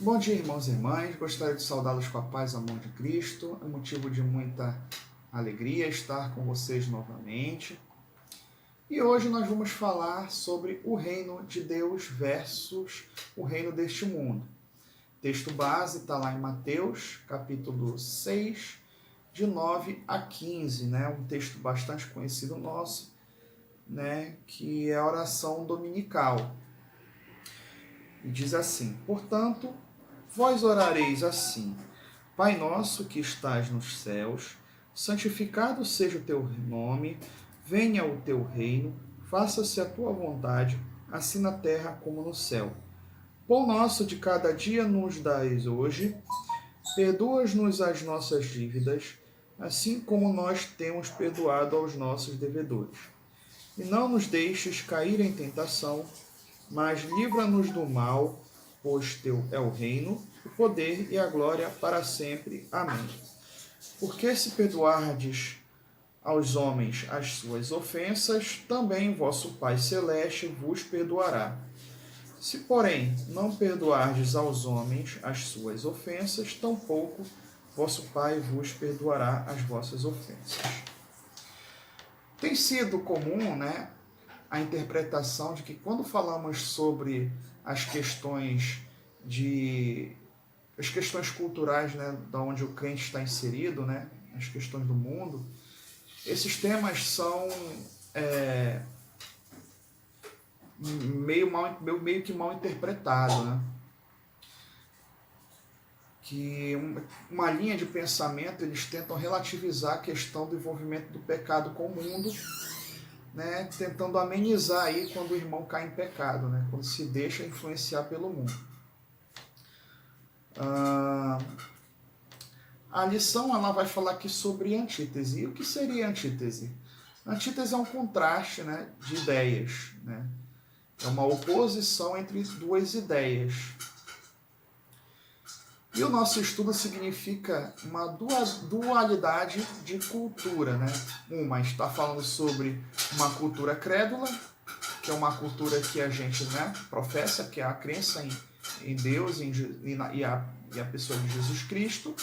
Bom dia, irmãos e irmãs. Gostaria de saudá-los com a paz e amor de Cristo. É motivo de muita alegria estar com vocês novamente. E hoje nós vamos falar sobre o reino de Deus versus o reino deste mundo. O texto base está lá em Mateus, capítulo 6, de 9 a 15, né? Um texto bastante conhecido nosso, né? Que é a oração dominical. E diz assim: portanto, vós orareis assim: Pai nosso que estás nos céus, santificado seja o teu nome, venha o teu reino, faça-se a tua vontade, assim na terra como no céu. Pão nosso de cada dia nos dais hoje, perdoa-nos as nossas dívidas, assim como nós temos perdoado aos nossos devedores. E não nos deixes cair em tentação, mas livra-nos do mal, pois teu é o reino, o poder e a glória para sempre. Amém. Porque se perdoardes aos homens as suas ofensas, também vosso Pai Celeste vos perdoará. Se, porém, não perdoardes aos homens as suas ofensas, tampouco vosso Pai vos perdoará as vossas ofensas. Tem sido comum, né, a interpretação de que quando falamos sobre as questões culturais, né, da onde o crente está inserido, né, as questões do mundo, esses temas são meio que mal interpretados, né? Que uma linha de pensamento, eles tentam relativizar a questão do envolvimento do pecado com o mundo, né, tentando amenizar aí quando o irmão cai em pecado, né, quando se deixa influenciar pelo mundo. A lição ela vai falar aqui sobre antítese. E o que seria antítese? Antítese é um contraste, né, de ideias, né? É uma oposição entre duas ideias. E o nosso estudo significa uma dualidade de cultura, né? Uma está falando sobre uma cultura crédula, que é uma cultura que a gente, né, professa, que é a crença em Deus e a pessoa de Jesus Cristo.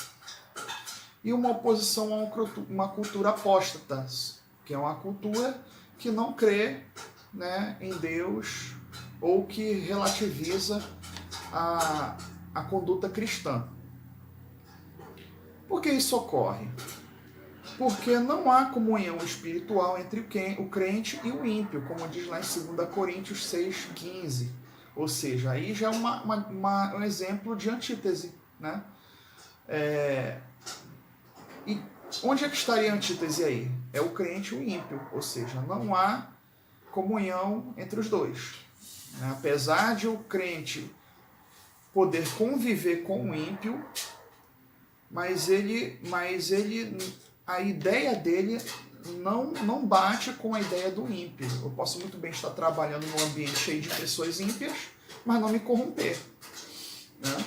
E uma oposição a uma cultura apóstata, que é uma cultura que não crê, né, em Deus ou que relativiza a conduta cristã. Por que isso ocorre? Porque não há comunhão espiritual entre o crente e o ímpio, como diz lá em 2 Coríntios 6,15. Ou seja, aí já é um exemplo de antítese, né? E onde é que estaria a antítese aí? É o crente e o ímpio, ou seja, não há comunhão entre os dois. Apesar de o crente poder conviver com o ímpio, mas a ideia dele não bate com a ideia do ímpio. Eu posso muito bem estar trabalhando num ambiente cheio de pessoas ímpias, mas não me corromper, né?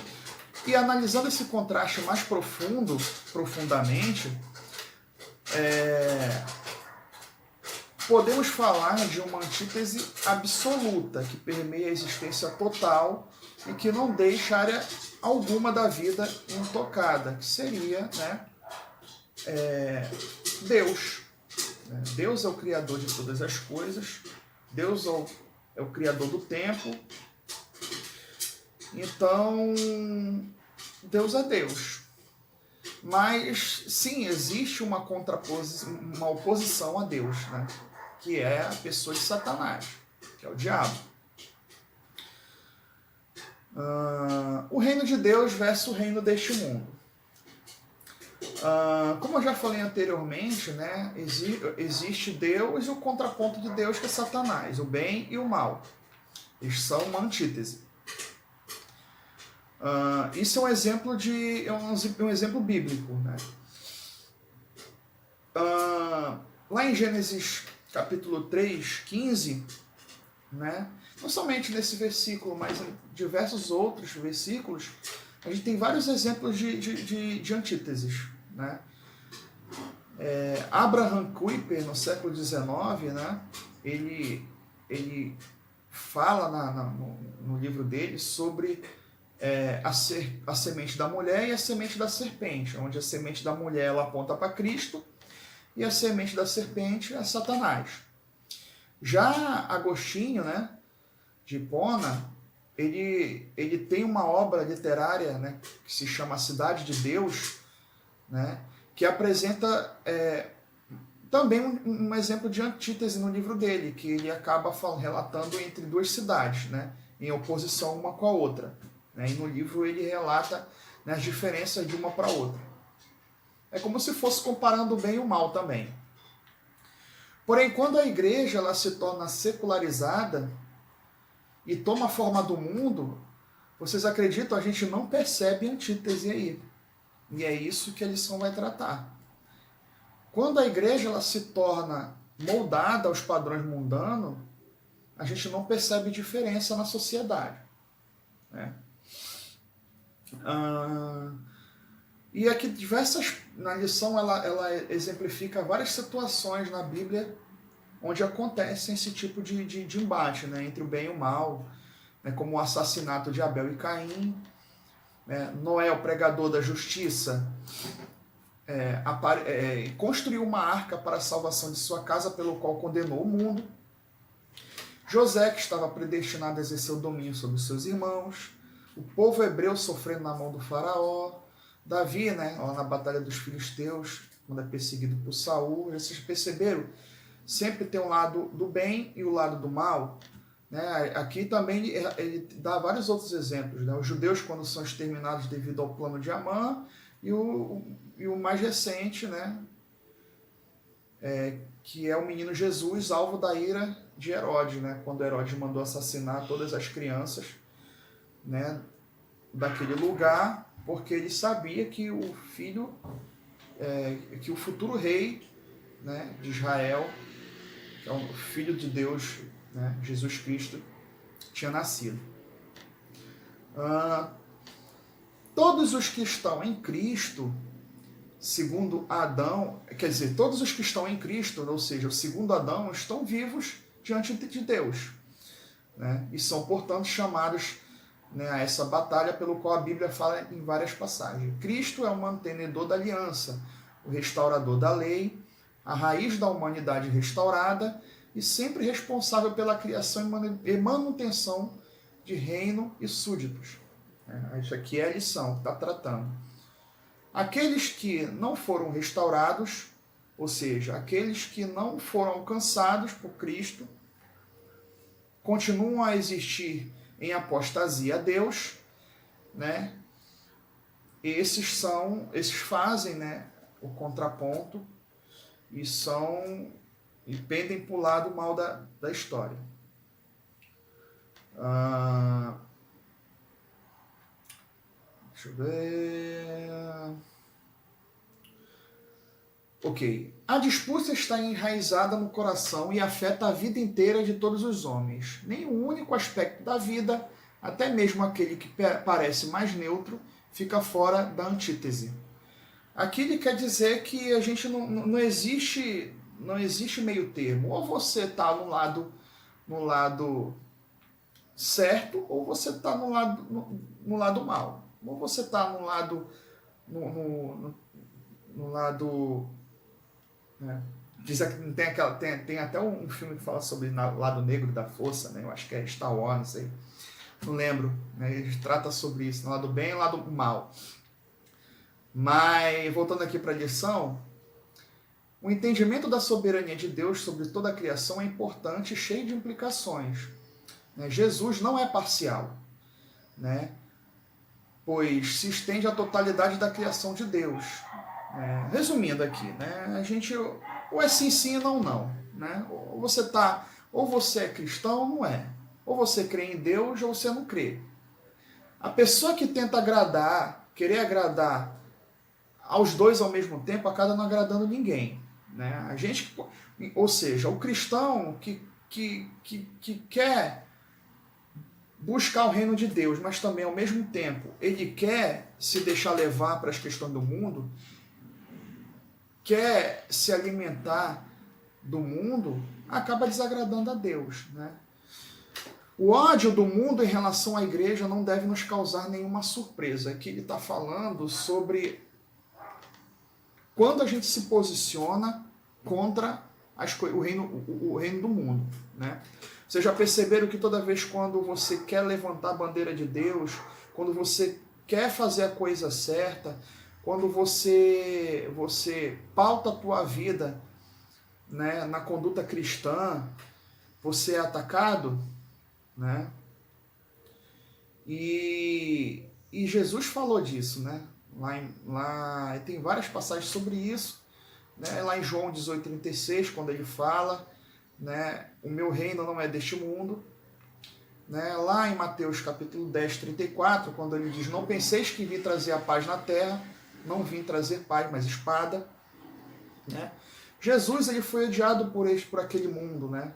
E analisando esse contraste mais profundamente, podemos falar de uma antítese absoluta que permeia a existência total e que não deixa área alguma da vida intocada, que seria, né, Deus. Deus é o criador de todas as coisas, Deus é o criador do tempo, então Deus é Deus. Mas sim, existe uma oposição a Deus, né, que é a pessoa de Satanás, que é o diabo. O reino de Deus versus o reino deste mundo. Como eu já falei anteriormente, né, existe Deus e o contraponto de Deus, que é Satanás, o bem e o mal. Eles são uma antítese. Isso é um exemplo um exemplo bíblico, né? Lá em Gênesis capítulo 3, 15, né? Não somente nesse versículo, mas em diversos outros versículos, a gente tem vários exemplos de antíteses, né? Abraham Kuyper, no século XIX, né? Ele fala no livro dele sobre a semente da mulher e a semente da serpente, onde a semente da mulher ela aponta para Cristo e a semente da serpente é Satanás. Já Agostinho, né, de Hipona, ele tem uma obra literária, né, que se chama A Cidade de Deus, né, que apresenta também um exemplo de antítese no livro dele, que ele acaba relatando entre duas cidades, né, em oposição uma com a outra. Né, e no livro ele relata, né, as diferenças de uma para outra. É como se fosse comparando o bem e o mal também. Porém, quando a igreja ela se torna secularizada e toma a forma do mundo, vocês acreditam, a gente não percebe antítese aí. E é isso que a lição vai tratar. Quando a igreja ela se torna moldada aos padrões mundanos, a gente não percebe diferença na sociedade. Né? E aqui na lição ela exemplifica várias situações na Bíblia onde acontece esse tipo de embate, né, entre o bem e o mal, né, como o assassinato de Abel e Caim, né, Noé, o pregador da justiça, construiu uma arca para a salvação de sua casa, pelo qual condenou o mundo. José, que estava predestinado a exercer o domínio sobre os seus irmãos, o povo hebreu sofrendo na mão do faraó, Davi, né, lá na batalha dos filisteus, quando é perseguido por Saul. Vocês perceberam? Sempre tem um lado do bem e o lado do mal. Né? Aqui também ele dá vários outros exemplos. Né? Os judeus, quando são exterminados devido ao plano de Amã, e o mais recente, né? Que é o menino Jesus, alvo da ira de Herodes, né? Quando Herodes mandou assassinar todas as crianças, né, daquele lugar, porque ele sabia que o filho, que o futuro rei, né, de Israel, que é o Filho de Deus, né, Jesus Cristo, tinha nascido. Todos os que estão em Cristo, segundo Adão, quer dizer, todos os que estão em Cristo, ou seja, o segundo Adão, estão vivos diante de Deus. Né, e são, portanto, chamados, né, a essa batalha pelo qual a Bíblia fala em várias passagens. Cristo é o mantenedor da aliança, o restaurador da lei, a raiz da humanidade restaurada e sempre responsável pela criação e manutenção de reino e súditos. Isso aqui é a lição que está tratando. Aqueles que não foram restaurados, ou seja, aqueles que não foram alcançados por Cristo, continuam a existir em apostasia a Deus, né? Esses fazem, né, o contraponto e pendem para o lado mal da história. Deixa eu ver. Ok. A disputa está enraizada no coração e afeta a vida inteira de todos os homens. Nenhum único aspecto da vida, até mesmo aquele que parece mais neutro, fica fora da antítese. Aqui ele quer dizer que a gente não existe meio termo. Ou você está no lado certo, ou você está no lado mal. Ou você está no lado... Né? Tem até um filme que fala sobre o lado negro da força, né? Eu acho que é Star Wars, não sei. Não lembro. Né? Ele trata sobre isso, no lado bem e no lado mal. Mas, voltando aqui para a lição, o entendimento da soberania de Deus sobre toda a criação é importante e cheio de implicações. Jesus não é parcial, né? Pois se estende à totalidade da criação de Deus. Resumindo aqui, né? A gente ou é sim, não. Né? Ou você é cristão ou não é. Ou você crê em Deus ou você não crê. A pessoa que tenta querer agradar aos dois ao mesmo tempo, acaba não agradando ninguém. Né? Ou seja, o cristão que quer buscar o reino de Deus, mas também ao mesmo tempo ele quer se deixar levar para as questões do mundo, quer se alimentar do mundo, acaba desagradando a Deus. Né? O ódio do mundo em relação à igreja não deve nos causar nenhuma surpresa. Aqui ele está falando sobre quando a gente se posiciona contra o reino do mundo, né? Vocês já perceberam que toda vez quando você quer levantar a bandeira de Deus, quando você quer fazer a coisa certa, quando você pauta a tua vida, né, na conduta cristã, você é atacado, né? E Jesus falou disso, né? Lá tem várias passagens sobre isso, né? Lá em João 18:36, quando ele fala, né, o meu reino não é deste mundo, né? Lá em Mateus capítulo 10:34, quando ele diz, não penseis que vim trazer a paz na terra, não vim trazer paz, mas espada, né? Jesus, ele foi odiado por aquele mundo, né?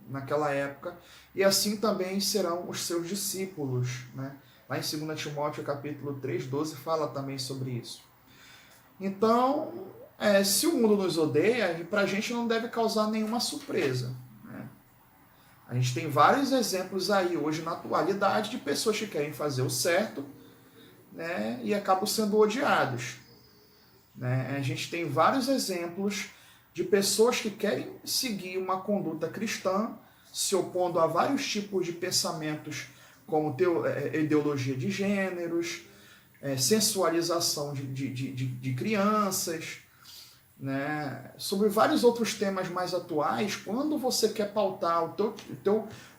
Naquela época, e assim também serão os seus discípulos, né? Lá em 2 Timóteo capítulo 3:12 fala também sobre isso. Então, se o mundo nos odeia, para a gente não deve causar nenhuma surpresa, né? A gente tem vários exemplos aí hoje na atualidade de pessoas que querem fazer o certo, né, e acabam sendo odiados, né? A gente tem vários exemplos de pessoas que querem seguir uma conduta cristã, se opondo a vários tipos de pensamentos, como ideologia de gêneros, sensualização de crianças, né? Sobre vários outros temas mais atuais. Quando você quer pautar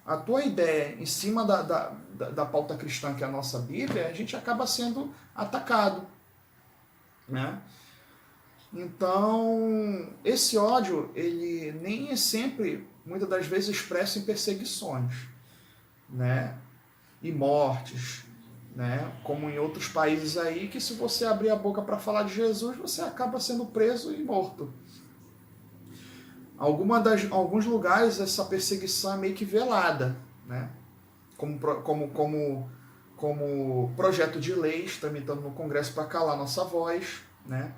a tua ideia em cima da pauta cristã, que é a nossa Bíblia, a gente acaba sendo atacado, né? Então, esse ódio, ele nem é sempre, muitas das vezes, expresso em perseguições, né? E mortes, né? Como em outros países aí, que se você abrir a boca para falar de Jesus, você acaba sendo preso e morto. Alguns lugares essa perseguição é meio que velada, né? Como projeto de leis tramitando no Congresso para calar nossa voz, né?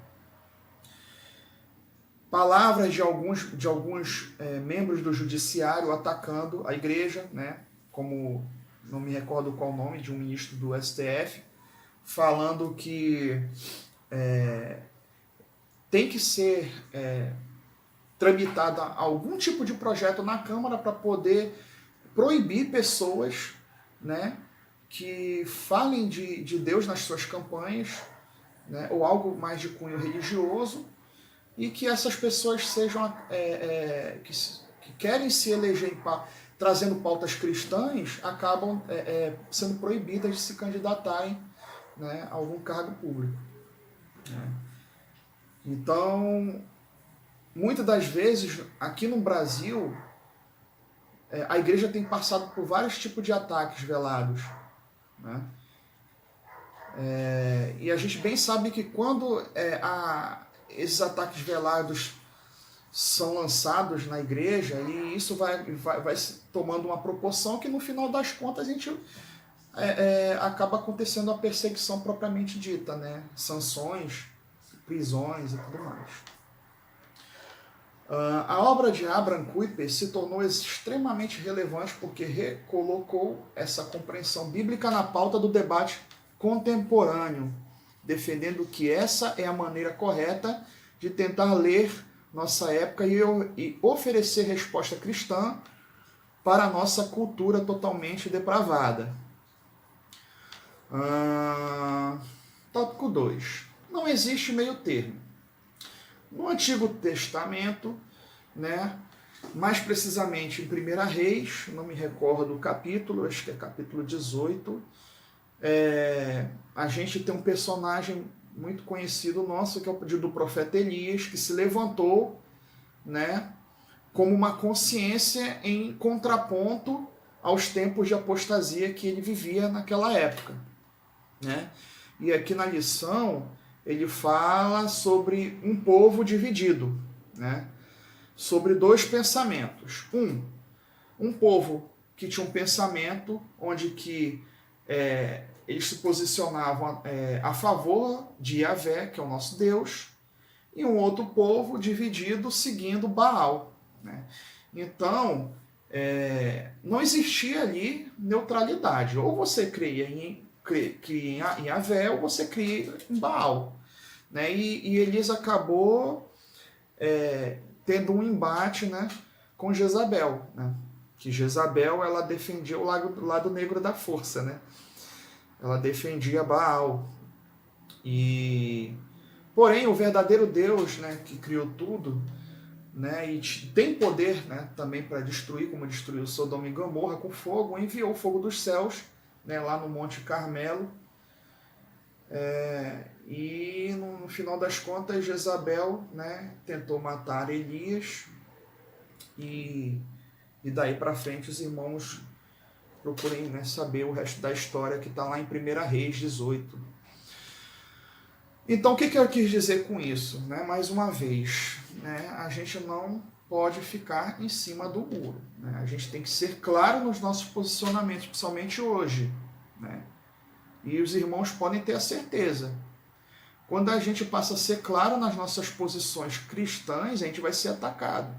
Palavras de alguns membros do judiciário atacando a igreja, né? Como, não me recordo qual o nome, de um ministro do STF, falando que tem que ser tramitado algum tipo de projeto na Câmara para poder proibir pessoas, né, que falem de Deus nas suas campanhas, né, ou algo mais de cunho religioso, e que essas pessoas sejam que querem se eleger trazendo pautas cristãs, acabam sendo proibidas de se candidatarem, né, a algum cargo público, né? Então, muitas das vezes, aqui no Brasil, a igreja tem passado por vários tipos de ataques velados, né? E a gente bem sabe que quando esses ataques velados são lançados na igreja, e isso vai tomando uma proporção que no final das contas a gente acaba acontecendo a perseguição propriamente dita, né? Sanções, prisões e tudo mais. A obra de Abraham Kuyper se tornou extremamente relevante porque recolocou essa compreensão bíblica na pauta do debate contemporâneo, defendendo que essa é a maneira correta de tentar ler nossa época e oferecer resposta cristã para a nossa cultura totalmente depravada. Tópico 2. Não existe meio termo. No Antigo Testamento, né, mais precisamente em 1 Reis, não me recordo o capítulo, acho que é capítulo 18, a gente tem um personagem muito conhecido nosso, que é o do profeta Elias, que se levantou, né, como uma consciência em contraponto aos tempos de apostasia que ele vivia naquela época, né? E aqui na lição ele fala sobre um povo dividido, né? Sobre dois pensamentos. Um povo que tinha um pensamento onde que eles se posicionavam a favor de Yahvé, que é o nosso Deus, e um outro povo dividido seguindo Baal, né? Então, não existia ali neutralidade. Ou você cria em Yahvé, ou você cria em Baal. Né? E Elias acabou tendo um embate, né, com Jezabel. Né? Que Jezabel, ela defendia o lado negro da força. Né? Ela defendia Baal. Porém, o verdadeiro Deus, né, que criou tudo, né, e tem poder, né, também para destruir, como destruiu Sodoma e Gomorra com fogo, enviou o fogo dos céus, né, lá no Monte Carmelo. E no final das contas, Jezabel, né, tentou matar Elias, e daí para frente os irmãos procurem, né, saber o resto da história que está lá em 1 Reis 18. Então, o que eu quis dizer com isso? Né? Mais uma vez, né, a gente não pode ficar em cima do muro. Né? A gente tem que ser claro nos nossos posicionamentos, principalmente hoje. Né? E os irmãos podem ter a certeza. Quando a gente passa a ser claro nas nossas posições cristãs, a gente vai ser atacado.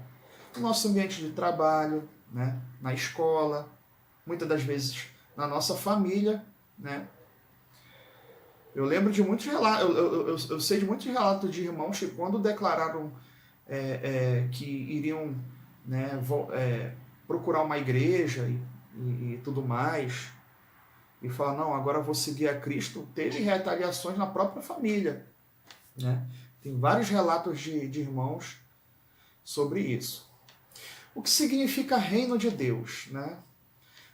No nosso ambiente de trabalho, né? Na escola, muitas das vezes na nossa família, né? Eu lembro de muitos relatos, eu sei de muitos relatos de irmãos que quando declararam que iriam, né, procurar uma igreja e tudo mais, e falar, não, agora eu vou seguir a Cristo, teve retaliações na própria família. Né? Tem vários relatos de irmãos sobre isso. O que significa reino de Deus? Né?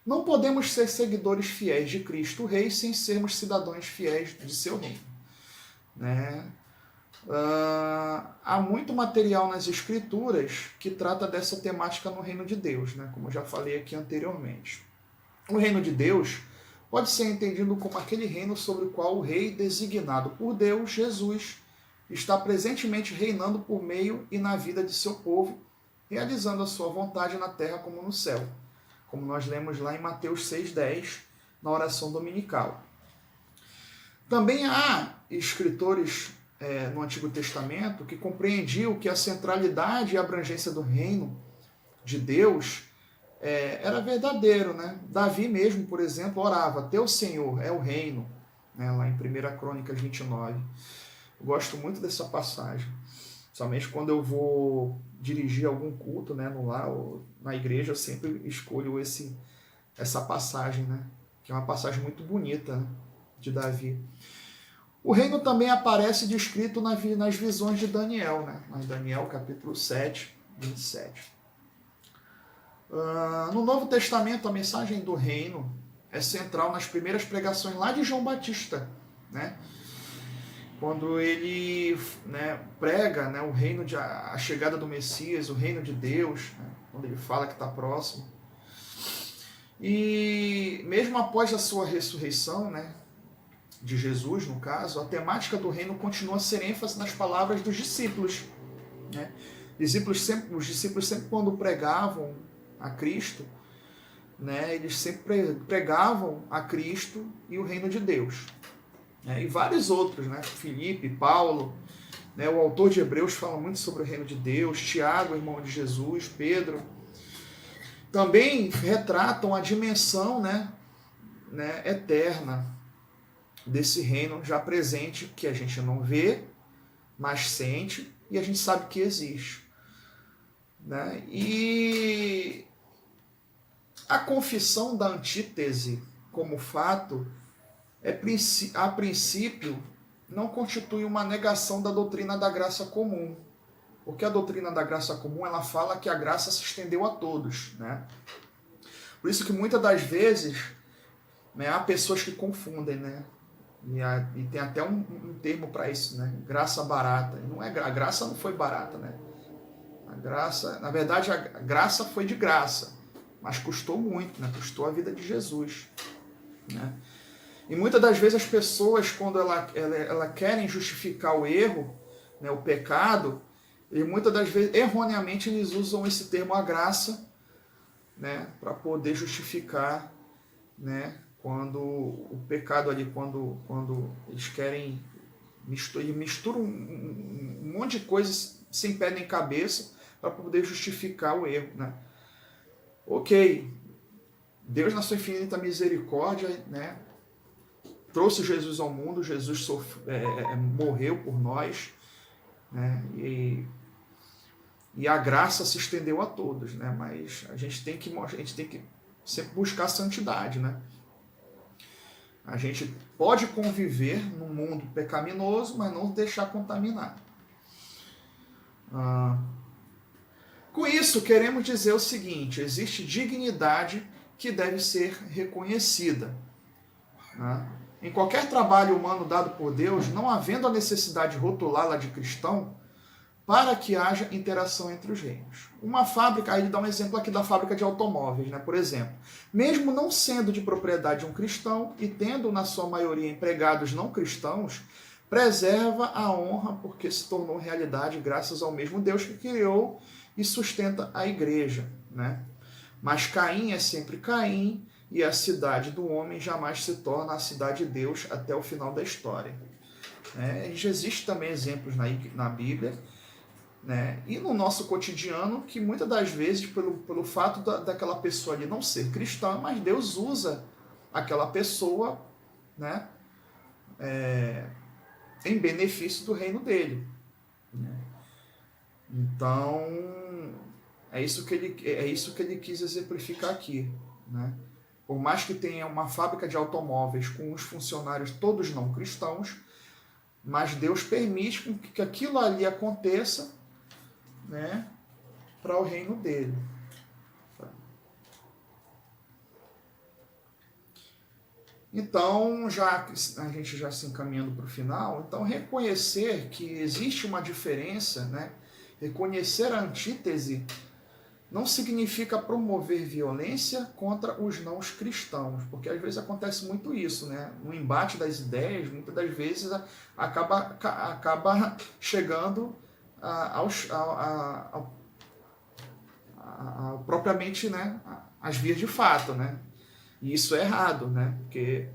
Não podemos ser seguidores fiéis de Cristo Rei sem sermos cidadãos fiéis de seu reino. Né? Há muito material nas Escrituras que trata dessa temática no reino de Deus, né? Como eu já falei aqui anteriormente. O reino de Deus pode ser entendido como aquele reino sobre o qual o rei designado por Deus, Jesus, está presentemente reinando por meio e na vida de seu povo, realizando a sua vontade na terra como no céu, como nós lemos lá em Mateus 6,10, na oração dominical. Também há escritores no Antigo Testamento que compreendiam que a centralidade e abrangência do reino de Deus era verdadeiro. Né? Davi mesmo, por exemplo, orava, teu Senhor é o reino, né? Lá em 1 Crônicas 29. Eu gosto muito dessa passagem, somente quando eu vou dirigir algum culto, né, no lar ou na igreja, eu sempre escolho essa passagem, né, que é uma passagem muito bonita, né, de Davi. O reino também aparece descrito nas visões de Daniel, né, em Daniel capítulo 7, 27. No Novo Testamento, a mensagem do reino é central nas primeiras pregações lá de João Batista, né, quando ele, né, prega, né, o reino a chegada do Messias, o reino de Deus, né, quando ele fala que está próximo. E mesmo após a sua ressurreição, né, de Jesus, no caso, a temática do reino continua a ser ênfase nas palavras dos discípulos. Né? Os discípulos sempre quando pregavam a Cristo, né, eles sempre pregavam a Cristo e o reino de Deus. E vários outros, né? Filipe, Paulo, né? O autor de Hebreus fala muito sobre o reino de Deus, Tiago, irmão de Jesus, Pedro. Também retratam a dimensão, né, eterna desse reino já presente, que a gente não vê, mas sente, e a gente sabe que existe. Né? E a confissão da antítese como fato a princípio, não constitui uma negação da doutrina da graça comum. Porque a doutrina da graça comum, ela fala que a graça se estendeu a todos. Né? Por isso que muitas das vezes, né, há pessoas que confundem, né? E tem até um termo para isso, né? Graça barata. Não é, a graça não foi barata, né? A graça, na verdade, a graça foi de graça, mas custou muito, né? Custou a vida de Jesus. Né? E muitas das vezes as pessoas, quando ela querem justificar o erro, né, o pecado, e muitas das vezes, erroneamente, eles usam esse termo a graça, né, para poder justificar, né, quando o pecado ali, quando eles querem, misturam um monte de coisas sem pé nem cabeça para poder justificar o erro. Né? Ok, Deus na sua infinita misericórdia, né, trouxe Jesus ao mundo, Jesus morreu por nós, né, e a graça se estendeu a todos, né, mas a gente tem que sempre buscar a santidade, né? A gente pode conviver num mundo pecaminoso, mas não deixar contaminar. Com isso, queremos dizer o seguinte: existe dignidade que deve ser reconhecida, né? Em qualquer trabalho humano dado por Deus, não havendo a necessidade de rotulá-la de cristão, para que haja interação entre os reinos. Uma fábrica, aí ele dá um exemplo aqui da fábrica de automóveis, né? Por exemplo, mesmo não sendo de propriedade de um cristão e tendo na sua maioria empregados não cristãos, preserva a honra porque se tornou realidade graças ao mesmo Deus que criou e sustenta a igreja, né? Mas Caim é sempre Caim e a cidade do homem jamais se torna a cidade de Deus até o final da história. Já existem também exemplos na Bíblia, né? E no nosso cotidiano, que muitas das vezes, pelo fato daquela pessoa ali não ser cristã, mas Deus usa aquela pessoa, né, em benefício do reino dele, né? Então, é isso que ele quis exemplificar aqui, né? Por mais que tenha uma fábrica de automóveis com os funcionários todos não cristãos, mas Deus permite que aquilo ali aconteça, né, para o reino dele. Então, a gente já se encaminhando para o final, então reconhecer que existe uma diferença, né, reconhecer a antítese não significa promover violência contra os não cristãos, porque às vezes acontece muito isso, né? No embate das ideias, muitas das vezes acaba chegando propriamente, né, as vias de fato, né? E isso é errado, né? Porque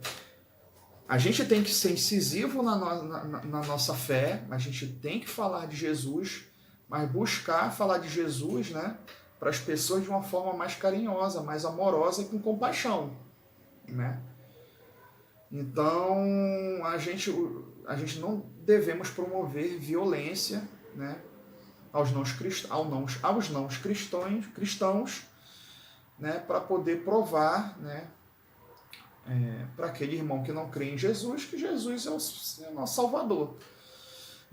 a gente tem que ser incisivo na nossa fé, a gente tem que falar de Jesus, mas buscar falar de Jesus, né, para as pessoas de uma forma mais carinhosa, mais amorosa e com compaixão, né? Então, a gente não devemos promover violência, né, aos não cristãos, né, para poder provar, né, para aquele irmão que não crê em Jesus, que Jesus é o nosso Salvador.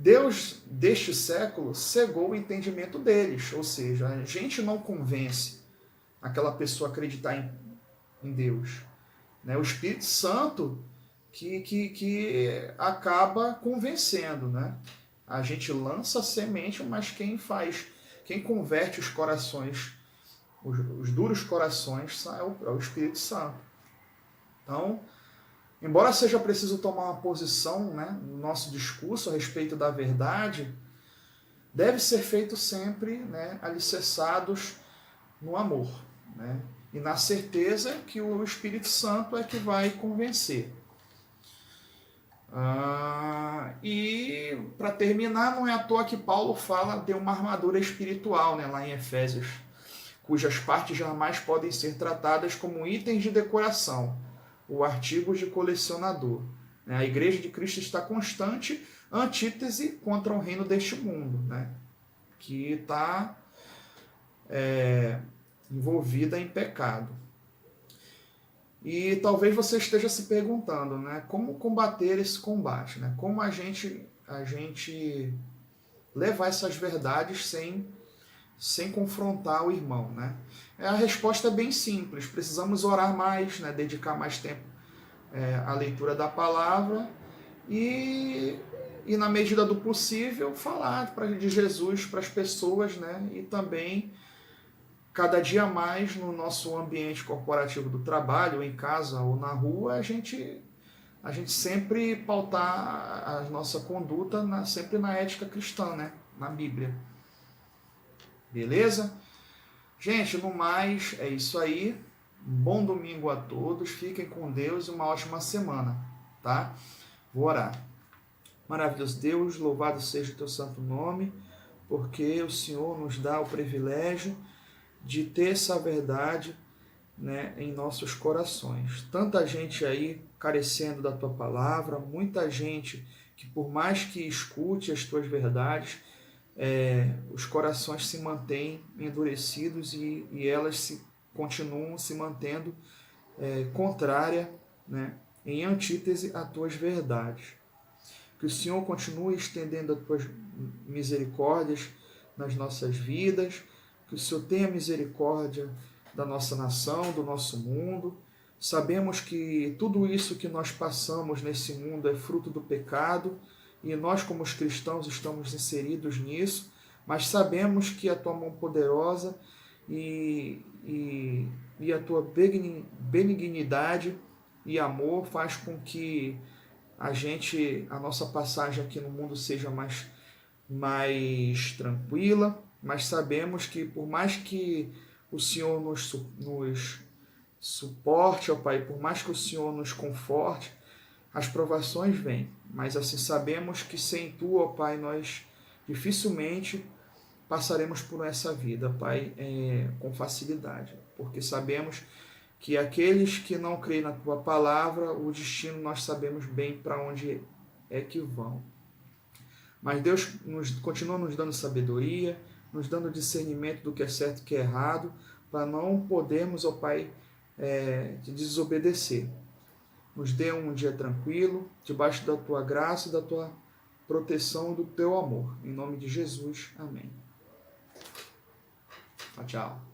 Deus, deste século, cegou o entendimento deles, ou seja, a gente não convence aquela pessoa a acreditar em Deus, né? O Espírito Santo que acaba convencendo, né? A gente lança a semente, mas quem converte os corações, os duros corações, é o Espírito Santo. Então, embora seja preciso tomar uma posição, né, no nosso discurso a respeito da verdade, deve ser feito sempre, né, alicerçados no amor, né, e na certeza que o Espírito Santo é que vai convencer. E para terminar, não é à toa que Paulo fala de uma armadura espiritual, né, lá em Efésios, cujas partes jamais podem ser tratadas como itens de decoração, ou artigos de colecionador. A Igreja de Cristo está constante antítese contra o reino deste mundo, né, que está envolvida em pecado. E talvez você esteja se perguntando, né, como combater esse combate, né? Como a gente levar essas verdades sem confrontar o irmão, né? A resposta é bem simples. Precisamos orar mais, né, dedicar mais tempo à leitura da palavra e na medida do possível falar de Jesus para as pessoas, né? E também cada dia mais no nosso ambiente corporativo do trabalho, em casa ou na rua, a gente sempre pautar a nossa conduta sempre na ética cristã, né? Na Bíblia. Beleza? Gente, no mais, é isso aí. Um bom domingo a todos. Fiquem com Deus e uma ótima semana, tá? Vou orar. Maravilhoso Deus, louvado seja o teu santo nome, porque o Senhor nos dá o privilégio de ter essa verdade, né, em nossos corações. Tanta gente aí carecendo da tua palavra, muita gente que por mais que escute as tuas verdades, os corações se mantêm endurecidos e elas continuam se mantendo contrária, né, em antítese às tuas verdades. Que o Senhor continue estendendo as tuas misericórdias nas nossas vidas, que o Senhor tenha misericórdia da nossa nação, do nosso mundo. Sabemos que tudo isso que nós passamos nesse mundo é fruto do pecado e nós, como os cristãos, estamos inseridos nisso, mas sabemos que a tua mão poderosa e a tua benignidade e amor faz com que a nossa passagem aqui no mundo seja mais tranquila, mas sabemos que por mais que o Senhor nos suporte, ó Pai, por mais que o Senhor nos conforte, as provações vêm, mas assim sabemos que sem Tu, ó Pai, nós dificilmente passaremos por essa vida, Pai, com facilidade, porque sabemos que aqueles que não creem na Tua palavra, o destino nós sabemos bem para onde é que vão. Mas Deus continua nos dando sabedoria, nos dando discernimento do que é certo e que é errado, para não podermos, ó Pai, desobedecer. Nos dê um dia tranquilo, debaixo da Tua graça, da Tua proteção e do Teu amor. Em nome de Jesus, amém. Tchau.